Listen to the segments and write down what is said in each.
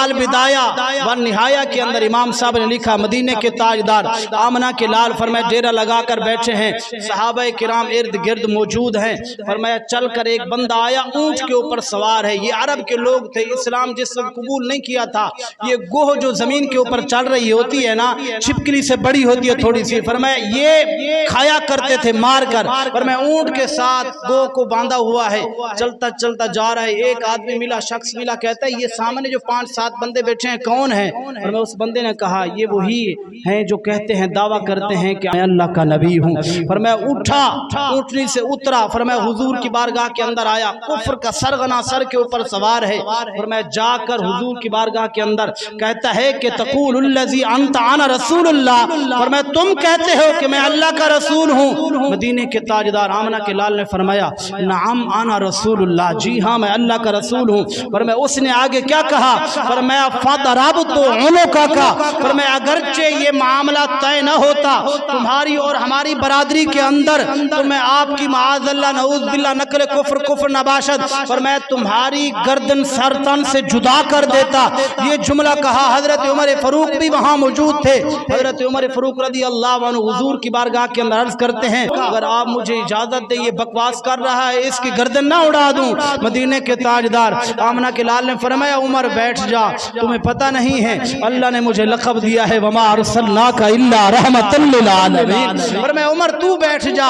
البدایہ والنہایہ کے اندر امام صاحب نے لکھا مدینے کے تاجدار آمنہ کے لال فرمایا ڈیرہ لگا کر بیٹھے ہیں، صحابہ کرام ارد گرد موجود ہیں، فرمایا چل کر ایک بندہ آیا اونٹ کے اوپر سوار ہے۔ یہ عرب کے لوگ تھے، اسلام جس وقت قبول نہیں کیا تھا، یہ گوہ جو زمین کے اوپر چل رہی ہوتی ہے نا، چھپکلی سے بڑی ہوتی ہے تھوڑی سی، فرمایا یہ کھایا کرتے تھے مار کر، فرمایا اونٹ کے ساتھ گوہ کو باندھا ہوا ہے، چلتا چلتا جا رہا ہے، ایک آدمی ملا، شخص ملا، کہتا ہے یہ سامنے جو 5-7 بندے بیٹھے ہیں کون ہیں؟ فرمایا اس بندے نے کہا یہ وہی ہیں جو کہتے ہیں دعویٰ کرتے ہیں کہ میں اللہ کا نبی ہوں۔ فرمایا اٹھا، اونٹنی سے اترا، فرمایا حضور کی بارگاہ کے اندر آیا، کفر کا سرغنا سر کے اوپر سوار ہے، فرمایا جا کر حضور کی بارگاہ کے اندر کہتا ہے کہ تقول الذی انت انا رسول اللہ، فرمایا تم کہتے ہو کہ میں اللہ کا رسول ہوں۔ مدینے کے تاجدار آمنہ کے لال نے فرمایا نعم انا رسول اللہ، جی ہاں میں اللہ کا رسول ہوں۔ فرمایا اس نے آگے کیا کہا؟ فرمایا فضربت عنقک، فرمایا اگرچہ یہ معاملہ طے نہ ہوتا تمہاری اور ہماری برادری کے اندر تو میں آپ کی معاذ اللہ نعوذ باللہ نقل کفر نباشد، فرمایا تمہاری گردن سر تن سے جدا کر دیتا۔ یہ جملہ کہا حضرت عمر فاروق بھی وہاں موجود تھے۔ حضرت عمر فاروق رضی اللہ عنہ حضور کی بارگاہ کے اندر عرض کرتے ہیں اگر آپ مجھے اجازت دیں، یہ بکواس کر رہا ہے، اس کی گردن نہ اڑا دوں۔ مدینے کے تاجدار آمنہ کے لال نے فرمایا عمر بیٹھ جا، تمہیں پتہ نہیں ہے اللہ نے مجھے لقب دیا ہے وما ارسلناک الا رحمۃ للعالمین، فرمایا عمر تو بیٹھ جا،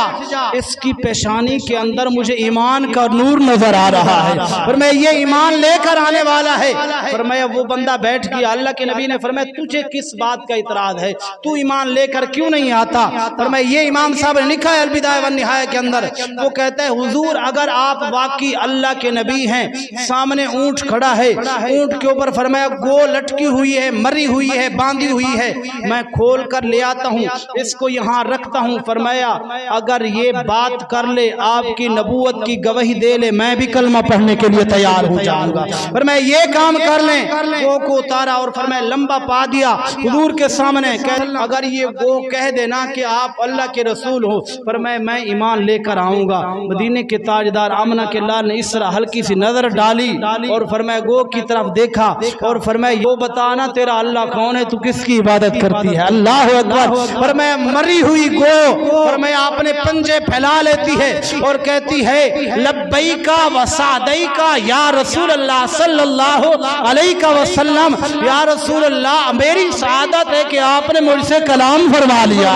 اس کی پیشانی کے اندر مجھے ایمان کا نور نظر آ رہا ہے، فرمایا یہ ایمان لے کر آنے والا ہے۔ فرمایا وہ بندہ بیٹھ گیا، اللہ کے نبی نے فرمایا تجھے کس بات کا اعتراض ہے، تو ایمان لے کر کیوں نہیں آتا؟ فرمایا یہ امام صاحب نے لکھا ہے البدایہ والنہایہ کے اندر، وہ کہتا ہے حضور اگر آپ واقعی اللہ کے نبی ہیں، سامنے اونٹ کھڑا ہے، اونٹ کے اوپر فرمایا گو لٹکی ہوئی ہے، مری ہوئی ہے، باندھی ہوئی ہے، میں کھول کر لے آتا ہوں، اس کو یہاں رکھتا ہوں، فرمایا اگر یہ بات کر لے، آپ کی نبوت کی گواہی دے لے، میں بھی کلمہ پڑھنے کے لیے تیار ہو جاؤں گا۔ فرمایا یہ کام کر لیں، گو کو اتارا اور فرمایا لمبا پا دیا حضور کے سامنے، اگر یہ گو کہہ دینا کہ آپ اللہ کے رسول ہو، فرمایا میں ایمان لے کر آؤں گا۔ مدینے کے تاجدار آمنہ کے لال نے اس طرح ہلکی سی نظر ڈالی اور فرمایا گو کی طرف دیکھا اور فرمایا یہ بتانا تیرا اللہ کون ہے، تو کس کی عبادت کرتی ہے؟ اللہ اکبر۔ فرمایا مری ہوئی گو فرمایا اپنے پنجے پھیلا لیتی ہے اور کہتی ہے لبیک و سعدیک یا رسول اللہ صلی اللہ علیہ وسلم، یا رسول اللہ میری سعادت ہے کہ آپ نے مجھ سے کلام فرما لیا،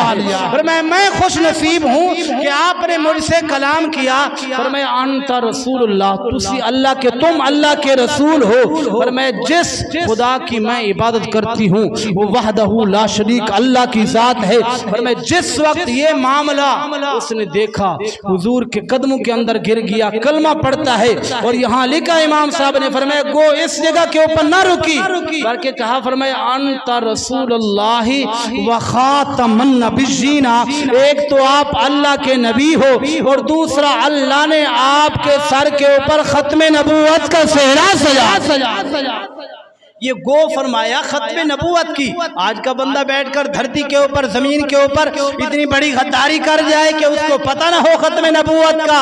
فرمایا میں خوش نصیب ہوں کہ آپ نے مجھ سے کلام کیا، فرمایا انت رسول اللہ، تم اللہ کے رسول ہو، فرمایا جس خدا کی میں عبادت کرتی ہوں وہ وحدہ لا شریک اللہ کی ذات ہے، فرمایا جس وقت یہ معاملہ اس نے دیکھا حضور کے قدموں کے اندر گر گیا، کلمہ پڑھتا ہے اور یہاں لکھا امام صاحب نے فرمایا گو اس جگہ کے اوپر نہ رکی بلکہ کہا فرمایا انت رسول اللہ و خاتم النبیین، ایک تو آپ اللہ کے نبی ہو اور دوسرا اللہ نے آپ کے سر کے اوپر ختم نبوت کا سہرا سجا۔ یہ گو فرمایا ختم نبوت کی۔ آج کا بندہ بیٹھ کر دھرتی کے اوپر زمین کے اوپر اتنی بڑی غداری کر جائے کہ اس کو پتہ نہ ہو ختم نبوت کا۔